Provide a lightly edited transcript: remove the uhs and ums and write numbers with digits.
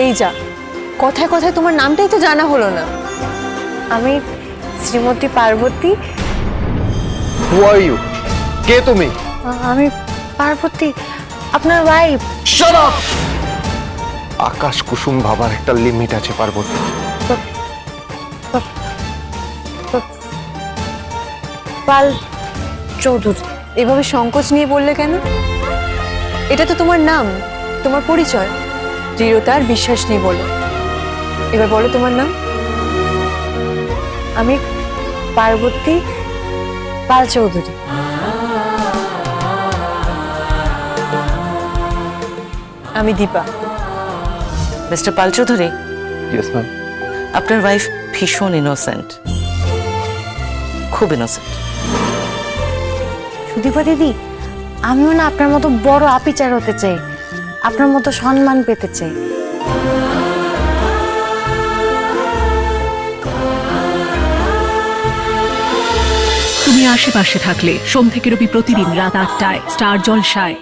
এই যা, কথায় কথায় তোমার নামটাই তো জানা হলো না। আমি শ্রীমতী পার্বতী। হু আর ইউ? কে তুমি? আমি পার্বতী, আপনার ওয়াইফ। Shut up! আকাশ কুসুম ভাবার একটা লিমিট আছে পার্বতী। পাল চৌধুরী। এভাবে সংকোচ নিয়ে বললে কেন? এটা তো তোমার নাম, তোমার পরিচয়। দৃঢ়তা আর বিশ্বাস নিয়ে বলো। এবার বলো তোমার নাম। আমি পার্বতী পাল চৌধুরী। আমি দীপা। মিস্টার পাল চৌধুরী, ইয়েস ম্যাম। আপনার ওয়াইফ ভীষণ ইনোসেন্ট, খুব ইনোসেন্ট। সুদীপা দিদি, আমিও না আপনার মতো বড় আপিচার হতে চাই, আপনার মতো সম্মান পেতে চাই। তুমি আশেপাশে থাকলে সোম থেকে রবি প্রতিদিন রাত ৮টায় স্টার জলসায়।